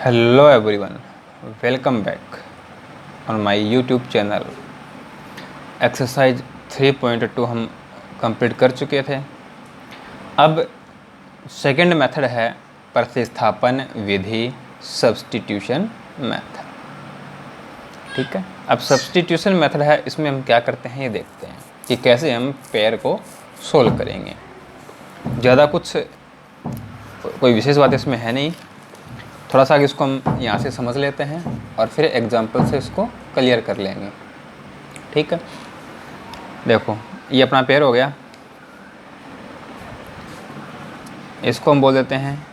Hello everyone, welcome back on my YouTube channel. Exercise 3.2 हम complete कर चुके थे। अब सेकंड मेथड है प्रतिस्थापन विधि, सब्स्टिट्यूशन मेथड। ठीक है, अब सब्स्टिट्यूशन मेथड है, इसमें हम क्या करते हैं ये देखते हैं कि कैसे हम पेयर को सोल्व करेंगे। ज़्यादा कुछ कोई विशेष बात इसमें है नहीं, थोड़ा सा इसको हम यहाँ से समझ लेते हैं और फिर एग्जाम्पल से इसको क्लियर कर लेंगे। ठीक है, देखो ये अपना पेयर हो गया, इसको हम बोल देते हैं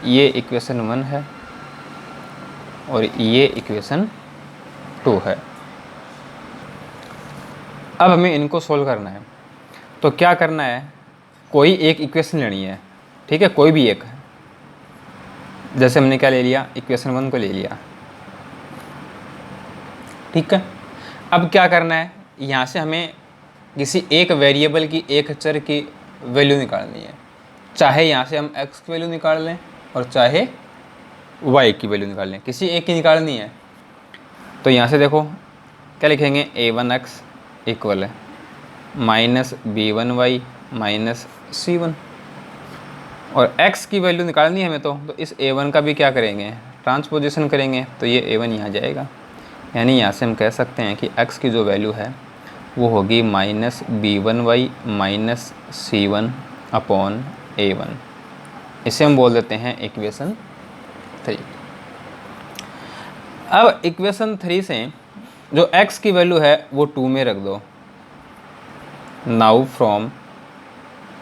ये इक्वेशन 1 है और ये इक्वेशन 2 है। अब हमें इनको सोल्व करना है, तो क्या करना है, कोई एक इक्वेशन लेनी है। ठीक है, कोई भी एक, जैसे हमने क्या ले लिया, इक्वेशन 1 को ले लिया। ठीक है, अब क्या करना है, यहाँ से हमें किसी एक वेरिएबल की, एक चर की वैल्यू निकालनी है। चाहे यहाँ से हम x की वैल्यू निकाल लें और चाहे y की वैल्यू निकाल लें, किसी एक की निकालनी है। तो यहाँ से देखो क्या लिखेंगे, a1x इक्वल है -b1y -c1, और x की वैल्यू निकालनी है हमें, तो इस a1 का भी क्या करेंगे, ट्रांसपोजिशन करेंगे, तो ये a1 यहाँ जाएगा। यानी यहाँ से हम कह सकते हैं कि x की जो वैल्यू है वो होगी -b1y -c1 अपॉन a1। इसे हम बोल देते हैं इक्वेशन 3। अब इक्वेशन 3 से जो x की वैल्यू है वो 2 में रख दो। नाउ फ्रॉम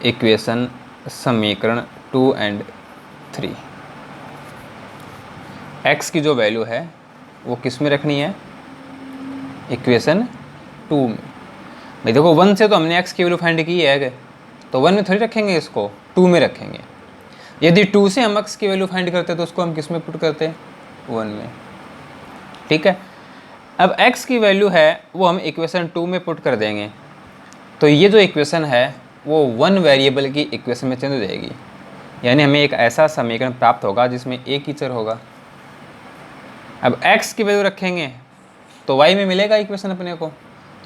इक्वेशन समीकरण 2 और 3, x की जो वैल्यू है वो किस में रखनी है, इक्वेशन 2 में। भाई देखो 1 से तो हमने x की वैल्यू फाइंड की है, तो 1 में थोड़ी रखेंगे, इसको 2 में रखेंगे। यदि 2 से हम x की वैल्यू फाइंड करते तो उसको हम किस में पुट करते, 1 में। ठीक है, अब x की वैल्यू है वो हम इक्वेशन 2 में पुट कर देंगे, तो ये जो इक्वेशन है वो 1 वेरिएबल की इक्वेशन में चेंज हो जाएगी। यानी हमें एक ऐसा समीकरण प्राप्त होगा जिसमें एक ही चर होगा। अब x की वैल्यू रखेंगे तो y में मिलेगा इक्वेशन अपने को,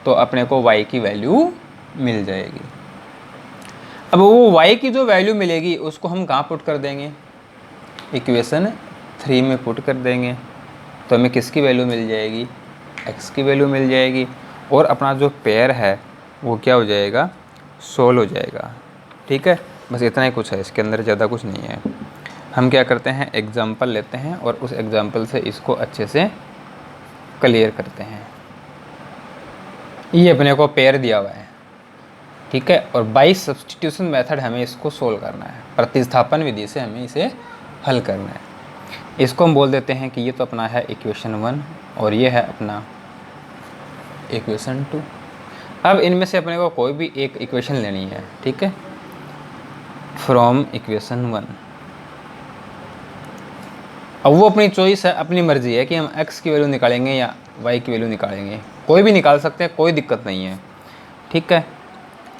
तो अपने को y की वैल्यू मिल जाएगी। अब वो y की जो वैल्यू मिलेगी उसको हम कहाँ पुट कर देंगे, इक्वेशन 3 में पुट कर देंगे, तो हमें किसकी वैल्यू मिल जाएगी, x की वैल्यू मिल जाएगी, और अपना जो पेयर है वो क्या हो जाएगा, सोल्व हो जाएगा। ठीक है, बस इतना ही कुछ है, इसके अंदर ज़्यादा कुछ नहीं है। हम क्या करते हैं, एग्जाम्पल लेते हैं और उस एग्जाम्पल से इसको अच्छे से क्लियर करते हैं। ये अपने को पेयर दिया हुआ है, ठीक है, और बाई सब्स्टिट्यूशन मेथड हमें इसको सोल्व करना है, प्रतिस्थापन विधि से हमें इसे हल करना है। इसको हम बोल देते हैं कि ये तो अपना है इक्वेशन 1 और ये है अपना इक्वेशन 2। अब इनमें से अपने को कोई भी एक इक्वेशन लेनी है। ठीक है, फ्रॉम इक्वेशन 1। अब वो अपनी चॉइस है, अपनी मर्जी है कि हम x की वैल्यू निकालेंगे या y की वैल्यू निकालेंगे, कोई भी निकाल सकते हैं, कोई दिक्कत नहीं है। ठीक है,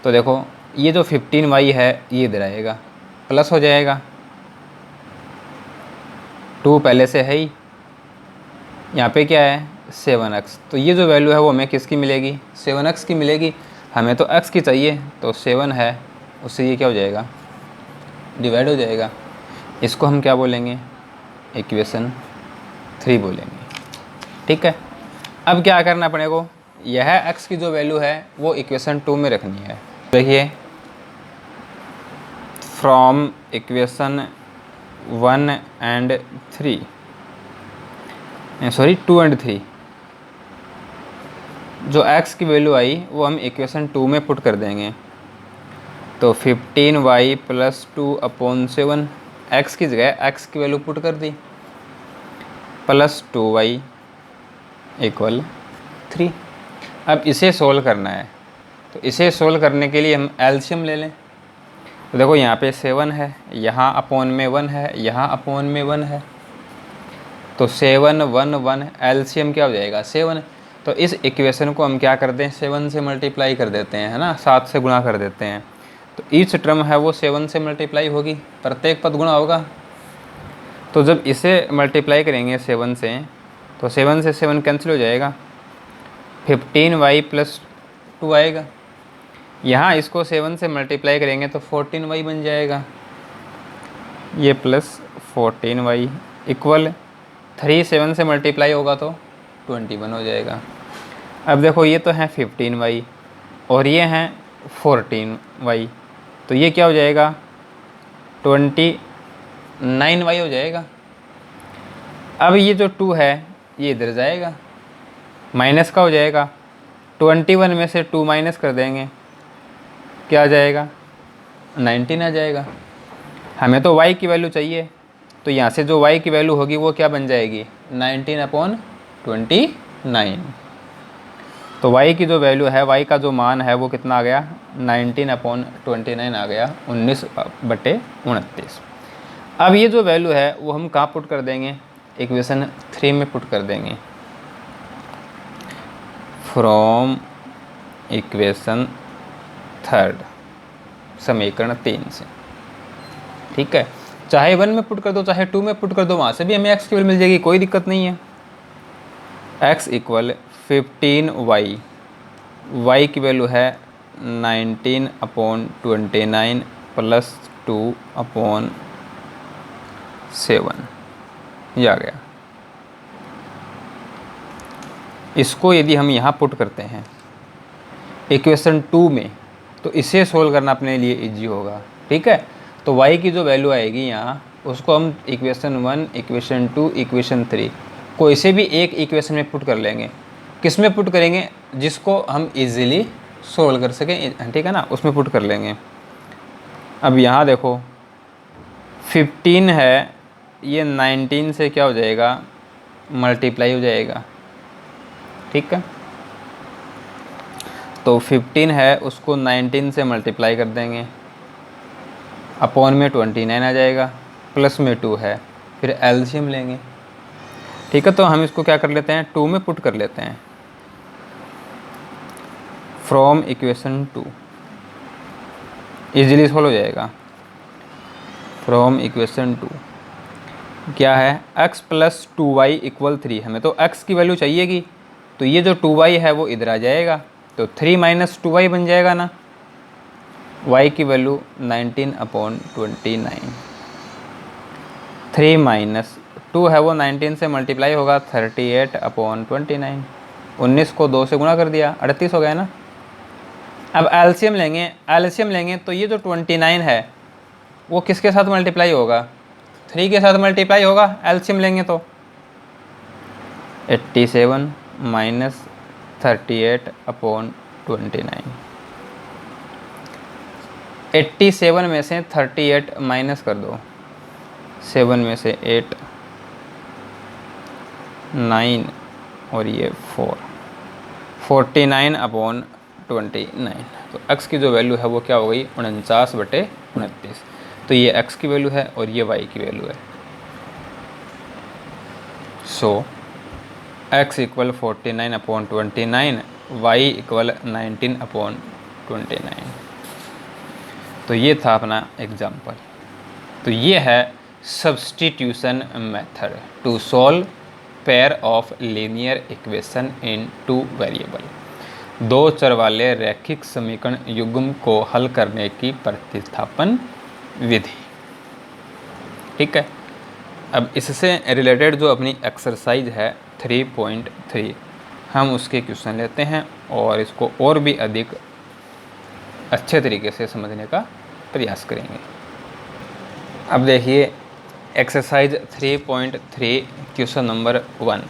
तो देखो ये जो 15y है ये इधर आएगा, प्लस हो जाएगा, 2 पहले से है ही, यहाँ पे क्या है 7x, तो ये जो वैल्यू है वो हमें किसकी मिलेगी, 7x की मिलेगी। हमें तो x की चाहिए, तो 7 है, उससे ये क्या हो जाएगा, डिवाइड हो जाएगा। इसको हम क्या बोलेंगे, इक्वेशन 3 बोलेंगे। ठीक है, अब क्या करना अपने को, यह x की जो वैल्यू है वो इक्वेशन 2 में रखनी है। देखिए फ्रॉम इक्वेशन 1 और 3, सॉरी 2 और 3, जो x की वैल्यू आई वो हम इक्वेशन 2 में पुट कर देंगे। तो 15y + 2 अपॉन 7, x की जगह x की वैल्यू पुट कर दी, प्लस 2y इक्वल 3। अब इसे सोल्व करना है, तो इसे सोल्व करने के लिए हम एलसीएम ले लें। तो देखो यहाँ पे 7 है, यहाँ अपॉन में 1 है, यहाँ अपॉन में 1 है, तो 7 1 1, एलसीएम क्या हो जाएगा 7। तो इस इक्वेशन को हम क्या करते हैं, 7 से मल्टीप्लाई कर देते हैं, है ना, 7 से गुणा कर देते हैं। तो ईच टर्म है वो 7 से मल्टीप्लाई होगी, प्रत्येक पद गुणा होगा। तो जब इसे मल्टीप्लाई करेंगे 7 से, तो 7 से 7 कैंसिल हो जाएगा, 15y प्लस 2 आएगा। यहाँ इसको 7 से मल्टीप्लाई करेंगे तो 14y बन जाएगा, ये प्लस 14y इक्वल 3 7 से मल्टीप्लाई होगा तो 21 हो जाएगा। अब देखो ये तो है 15y और ये हैं 14y, तो ये क्या हो जाएगा 29y हो जाएगा। अब ये जो 2 है ये इधर जाएगा, माइनस का हो जाएगा, 21 में से 2 माइनस कर देंगे, क्या आ जाएगा 19 आ जाएगा। हमें तो y की वैल्यू चाहिए, तो यहाँ से जो y की वैल्यू होगी वो क्या बन जाएगी 19/29। तो y की जो वैल्यू है, y का जो मान है वो कितना आ गया 19/29 आ गया, 19/29। अब ये जो वैल्यू है वो हम कहाँ पुट कर देंगे, इक्वेशन 3 में पुट कर देंगे, फ्रॉम इक्वेशन 3 समीकरण 3 से। ठीक है, चाहे 1 में पुट कर दो चाहे 2 में पुट कर दो, वहाँ से भी हमें x की वैल्यू मिल जाएगी, कोई दिक्कत नहीं है। x इक्वल 15y, y की वैल्यू है 19/29 प्लस 2/7, ये आ गया। इसको यदि हम यहाँ पुट करते हैं इक्वेशन 2 में, तो इसे सोल्व करना अपने लिए इजी होगा। ठीक है, तो y की जो वैल्यू आएगी यहाँ, उसको हम इक्वेशन 1, इक्वेशन 2, इक्वेशन 3 कोई से भी एक इक्वेशन में पुट कर लेंगे। किस में पुट करेंगे, जिसको हम इजीली सोल्व कर सकें, ठीक है ना, उसमें पुट कर लेंगे। अब यहाँ देखो 15 है, ये 19 से क्या हो जाएगा मल्टीप्लाई हो जाएगा। ठीक है, तो 15 है उसको 19 से मल्टीप्लाई कर देंगे, अपॉन में 29 आ जाएगा, प्लस में 2 है, फिर एलसीएम लेंगे। ठीक है, तो हम इसको क्या कर लेते हैं 2 में पुट कर लेते हैं, फ्रॉम इक्वेशन 2, इजीली सोल्व हो जाएगा। फ्रॉम इक्वेशन 2 क्या है, x प्लस 2y इक्वल 3, हमें तो x की वैल्यू चाहिएगी, तो ये जो 2y है वो इधर आ जाएगा, तो 3 माइनस 2y बन जाएगा ना, y की वैल्यू 19/29, 3 माइनस 2 है वो 19 से मल्टीप्लाई होगा 38/29, 19 को 2 से गुणा कर दिया 38 हो गया ना। अब एलसीएम लेंगे तो ये जो 29 है वो किसके साथ मल्टीप्लाई होगा, 3 के साथ मल्टीप्लाई होगा, एलसीएम लेंगे तो 87 माइनस 38/29, 87 में से 38 माइनस कर दो, 7 में से 8, 9 और ये 4, 49/29। तो x की जो वैल्यू है वो क्या हो गई 49/29। तो ये x की वैल्यू है और ये y की वैल्यू है। So x equal 49/29, y equal 19/29। तो ये था अपना एग्जाम्पल। तो ये है substitution method to solve pair of linear equation in 2 variable, 2 चर वाले रैखिक समीकरण युग्म को हल करने की प्रतिस्थापन विधि। ठीक है, अब इससे रिलेटेड जो अपनी एक्सरसाइज है 3.3, हम उसके क्वेश्चन लेते हैं और इसको और भी अधिक अच्छे तरीके से समझने का प्रयास करेंगे। अब देखिए एक्सरसाइज 3.3 क्वेश्चन नंबर 1,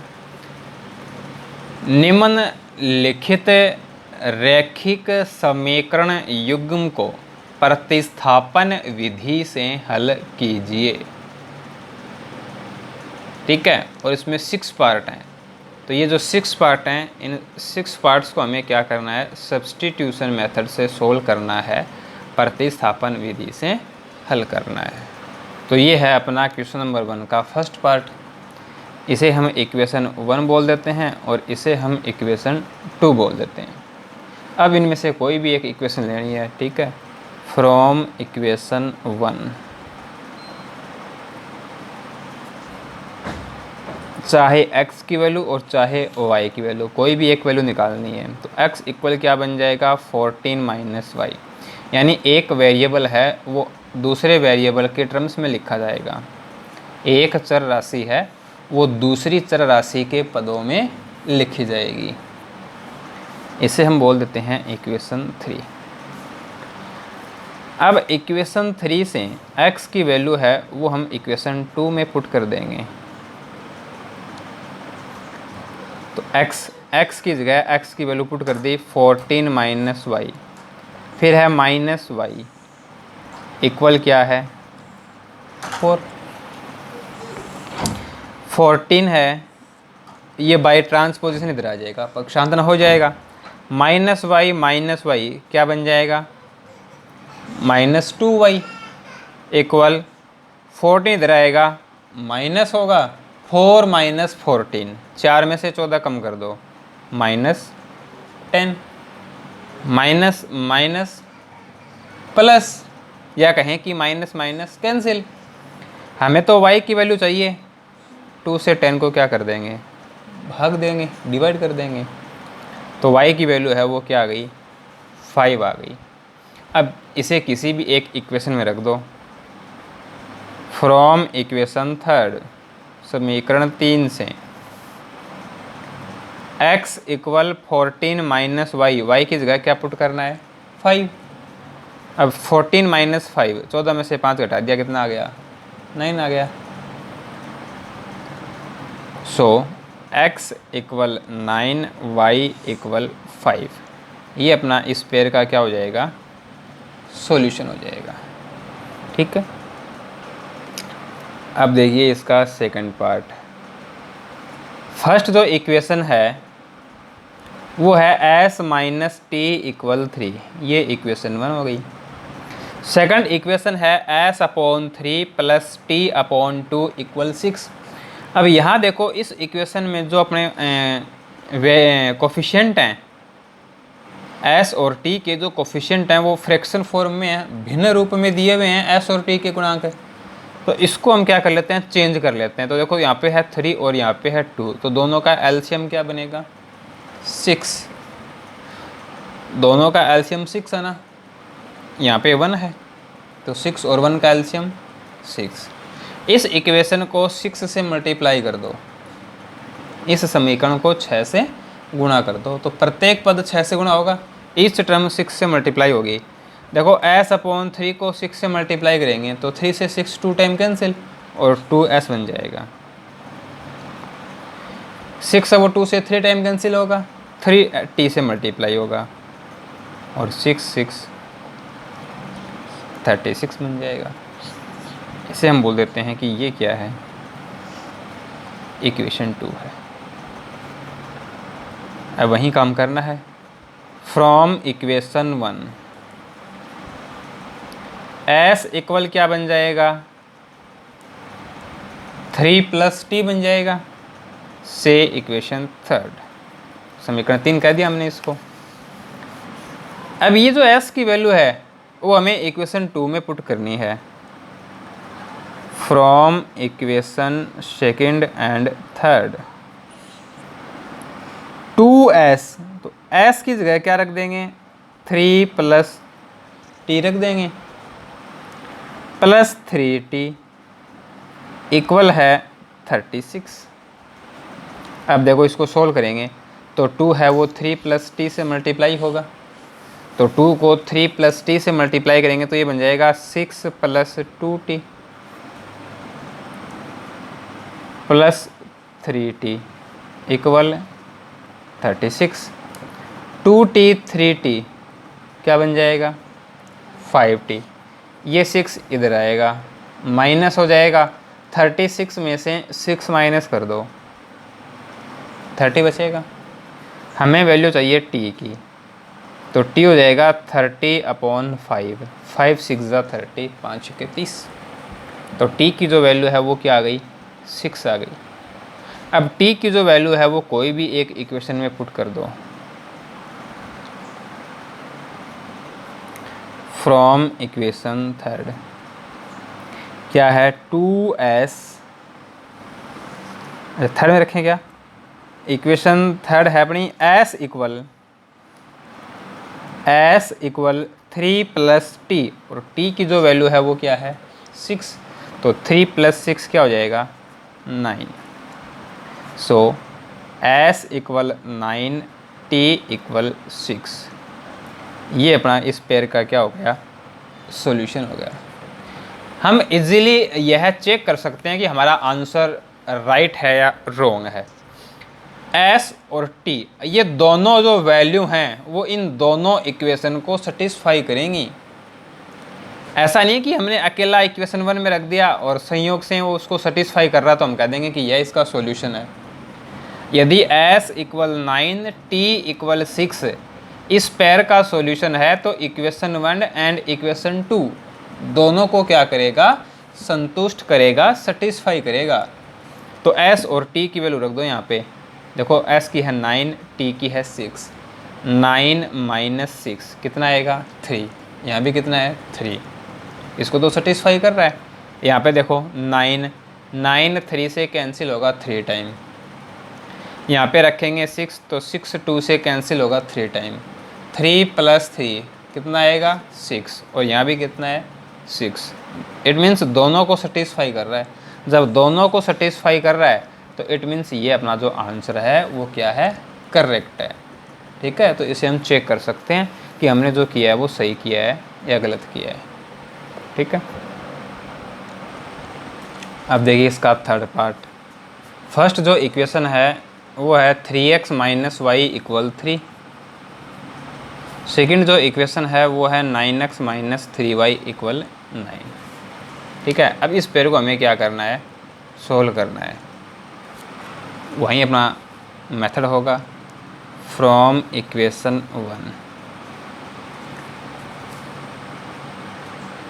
निम्नलिखित रैखिक समीकरण युग्म को प्रतिस्थापन विधि से हल कीजिए। ठीक है, और इसमें 6 पार्ट हैं, तो ये जो 6 पार्ट हैं, इन 6 पार्ट्स को हमें क्या करना है, सब्स्टिट्यूशन मेथड से सोल्व करना है, प्रतिस्थापन विधि से हल करना है। तो ये है अपना क्वेश्चन नंबर 1 का फर्स्ट पार्ट। इसे हम इक्वेशन 1 बोल देते हैं और इसे हम इक्वेशन 2 बोल देते हैं। अब इनमें से कोई भी एक इक्वेशन लेनी है। ठीक है, फ्रॉम इक्वेशन 1 चाहे x की वैल्यू और चाहे y की वैल्यू, कोई भी एक वैल्यू निकालनी है। तो x इक्वल क्या बन जाएगा 14 माइनस वाई, यानी एक वेरिएबल है वो दूसरे वेरिएबल के टर्म्स में लिखा जाएगा। एक चर राशि है वो दूसरी चर राशि के पदों में लिखी जाएगी। इसे हम बोल देते हैं इक्वेशन 3। अब इक्वेशन 3 से x की वैल्यू है वो हम इक्वेशन 2 में पुट कर देंगे। तो x की जगह x की वैल्यू पुट कर दी 14 माइनस वाई, फिर है माइनस वाई इक्वल क्या है 4। 14 है, ये बाई ट्रांसपोजिशन इधर आ जाएगा, पक्षांतरण हो जाएगा। माइनस वाई क्या बन जाएगा माइनस 2y इक्वल 14 इधर आएगा, माइनस होगा 4 माइनस 14, 4 में से 14 कम कर दो, माइनस 10। माइनस माइनस प्लस, या कहें कि माइनस माइनस कैंसिल। हमें तो y की वैल्यू चाहिए, 2 से 10 को क्या कर देंगे भाग देंगे, डिवाइड कर देंगे। तो y की वैल्यू है वो क्या आ गई 5 आ गई। अब इसे किसी भी एक इक्वेशन में रख दो। फ्रॉम इक्वेशन 3 समीकरण 3 से x इक्वल 14 माइनस वाई की जगह क्या पुट करना है 5। अब 14 माइनस 5, 14 में से 5 घटा दिया, कितना आ गया 9 आ गया। सो x इक्वल 9 वाई इक्वल 5, ये अपना इस पेयर का क्या हो जाएगा सॉल्यूशन हो जाएगा। ठीक है, अब देखिए इसका सेकंड पार्ट। फर्स्ट जो इक्वेशन है वो है s माइनस टी इक्वल 3, ये इक्वेशन 1 हो गई। सेकंड इक्वेशन है s upon 3 plus T upon 2 equal 6। अब यहाँ देखो इस इक्वेशन में जो अपने वे कोफिशिएंट हैं s और t के, जो कोफिशिएंट हैं वो फ्रैक्शन फॉर्म में हैं, भिन्न रूप में दिए हुए हैं s और t के गुणांक। तो इसको हम क्या कर लेते हैं चेंज कर लेते हैं। तो देखो यहाँ पे है 3 और यहाँ पे है 2, तो दोनों का एलसीएम क्या बनेगा 6। दोनों का एलसीएम 6 है ना, यहाँ पे 1 है तो 6 और 1 का एलसीएम 6। इस इक्वेशन को 6 से मल्टीप्लाई कर दो, इस समीकरण को 6 से गुणा कर दो, तो प्रत्येक पद 6 से गुणा होगा, ईच टर्म 6 से मल्टीप्लाई होगी। देखो s अपॉन 3 को 6 से मल्टीप्लाई करेंगे तो 3 से 6 2 टाइम कैंसिल और 2s बन जाएगा। 6 अब 2 से 3 टाइम कैंसिल होगा, 3 t से मल्टीप्लाई होगा और 6 36 बन जाएगा। इसे हम बोल देते हैं कि ये क्या है इक्वेशन 2 है। अब वहीं काम करना है। फ्रॉम इक्वेशन 1 s इक्वल क्या बन जाएगा 3 प्लस टी बन जाएगा, से इक्वेशन 3 समीकरण 3 कह दिया हमने इसको। अब ये जो s की वैल्यू है वो हमें इक्वेशन 2 में पुट करनी है। From equation second and third 2s, तो s की जगह क्या रख देंगे 3 प्लस टी रख देंगे, प्लस 3t इक्वल है 36। अब देखो इसको सोल्व करेंगे तो 2 है वो 3 प्लस टी से मल्टीप्लाई होगा, तो 2 को 3 प्लस टी से मल्टीप्लाई करेंगे तो ये बन जाएगा 6 plus 2t plus 3t equal 36। 2t 3t क्या बन जाएगा 5t, ये 6 इधर आएगा माइनस हो जाएगा, 36 में से 6 माइनस कर दो 30 बचेगा। हमें वैल्यू चाहिए t की, तो t हो जाएगा 30 अपॉन 5, 5 6 ज़ा 30, 5 के 30। तो t की जो वैल्यू है वो क्या आ गई 6 आ गई। अब t की जो वैल्यू है वो कोई भी एक इक्वेशन में पुट कर दो। फ्रॉम इक्वेशन 3 क्या है 2s थर्ड में रखें क्या, इक्वेशन थर्ड है अपनी एस इक्वल 3 + t, और t की जो वैल्यू है वो क्या है 6, तो 3 + 6 क्या हो जाएगा 9। सो s इक्वल 9, t इक्वल 6, ये अपना इस पेयर का क्या हो गया सॉल्यूशन हो गया। हम इजीली यह चेक कर सकते हैं कि हमारा आंसर राइट है या रॉन्ग है। s और t ये दोनों जो वैल्यू हैं वो इन दोनों इक्वेशन को सेटिस्फाई करेंगी। ऐसा नहीं कि हमने अकेला इक्वेशन 1 में रख दिया और संयोग से वो उसको सेटिस्फाई कर रहा तो हम कह देंगे कि यह इसका सॉल्यूशन है। यदि s इक्वल 9, t इक्वल 6 इस पेयर का सॉल्यूशन है तो इक्वेशन 1 एंड इक्वेशन 2 दोनों को क्या करेगा संतुष्ट करेगा, सेटिस्फाई करेगा। तो s और t की वैल्यू रख दो यहाँ पे। देखो s की है 9, t की है 6, 9 - 6 कितना आएगा 3, यहाँ भी कितना है 3, इसको तो सेटिस्फाई कर रहा है। यहाँ पे देखो 9 3 से कैंसिल होगा 3 टाइम, यहाँ पे रखेंगे 6 तो 6 2 से कैंसिल होगा 3 टाइम, 3 + 3 कितना आएगा 6, और यहाँ भी कितना है 6। इट मीन्स दोनों को सेटिस्फाई कर रहा है। जब दोनों को सेटिस्फाई कर रहा है तो इट मीन्स ये अपना जो आंसर है वो क्या है करेक्ट है। ठीक है, तो इसे हम चेक कर सकते हैं कि हमने जो किया है वो सही किया है या गलत किया है। ठीक है, अब देखिए इसका थर्ड पार्ट। फर्स्ट जो इक्वेशन है वो है 3x - y = 3। सेकंड जो इक्वेशन है वो है 9x - 3y = 9। ठीक है, अब इस पेयर को हमें क्या करना है सोल्व करना है। वहीं अपना मेथड होगा फ्रॉम इक्वेशन 1।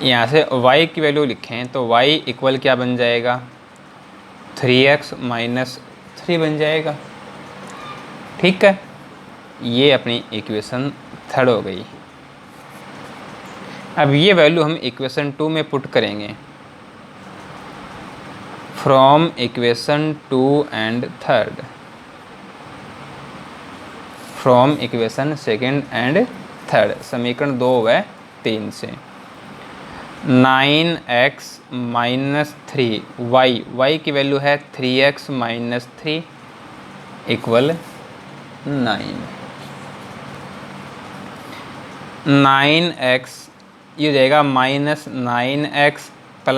यहाँ से y की वैल्यू लिखें तो y इक्वल क्या बन जाएगा 3x - 3 बन जाएगा। ठीक है, ये अपनी इक्वेशन थर्ड हो गई। अब ये वैल्यू हम इक्वेशन 2 में पुट करेंगे from equation 2 and third, from equation second and third, समीकरण 2 व 3 से 9x - 3 y की वैल्यू है 3x - 3 = 9। 9x ये हो जाएगा -9x +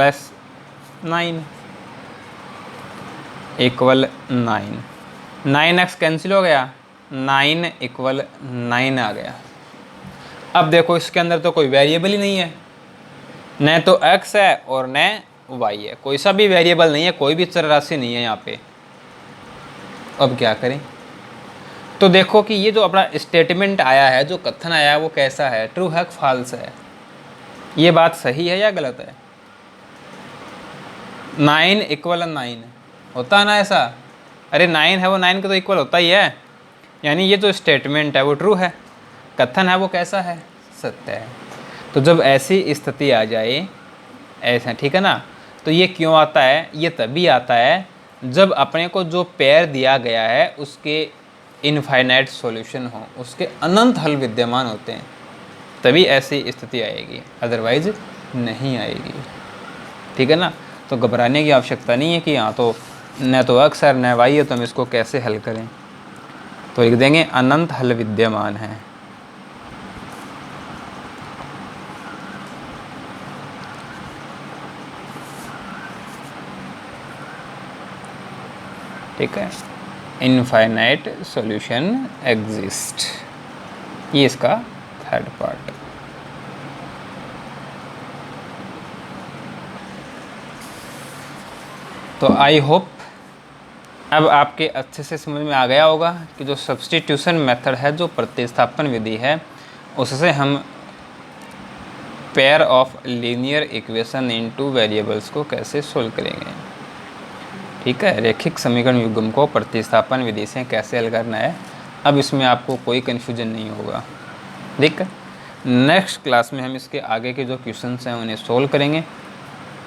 9 = 9। 9x कैंसिल हो गया, 9 = 9 आ गया। अब देखो इसके अंदर तो कोई वेरिएबल ही नहीं है, न तो x है और न y है, कोई सा भी वेरिएबल नहीं है, कोई भी चर राशि नहीं है यहाँ पे। अब क्या करें, तो देखो कि ये जो अपना स्टेटमेंट आया है, जो कथन आया है वो कैसा है, ट्रू है फॉल्स है, ये बात सही है या गलत है। 9 = 9 होता है ना ऐसा, अरे 9 है वो 9 के तो इक्वल होता ही है, यानी ये जो स्टेटमेंट है वो ट्रू है, कथन है वो कैसा है सत्य है। तो जब ऐसी स्थिति आ जाए ऐसा, ठीक है ना, तो ये क्यों आता है, ये तभी आता है जब अपने को जो पेयर दिया गया है उसके इनफाइनाइट सॉल्यूशन हो, उसके अनंत हल विद्यमान होते हैं, तभी ऐसी स्थिति आएगी, अदरवाइज नहीं आएगी। ठीक है ना, तो घबराने की आवश्यकता नहीं है कि हाँ तो न तो x है न y है तो हम इसको कैसे हल करें। तो लिख देंगे अनंत हल विद्यमान है। ठीक है, इनफाइनाइट सॉल्यूशन एग्जिस्ट, ये इसका थर्ड पार्ट। तो आई होप अब आपके अच्छे से समझ में आ गया होगा कि जो सब्स्टिट्यूशन मेथड है, जो प्रतिस्थापन विधि है, उससे हम pair of linear equation into variables को कैसे सोल्व करेंगे। ठीक है, रैखिक समीकरण युग्म को प्रतिस्थापन विधि से कैसे हल करना है, अब इसमें आपको कोई कन्फ्यूजन नहीं होगा। ठीक है, नेक्स्ट क्लास में हम इसके आगे के जो क्वेश्चंस हैं उन्हें सोल्व करेंगे।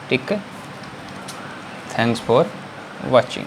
ठीक है, थैंक्स फॉर वॉचिंग।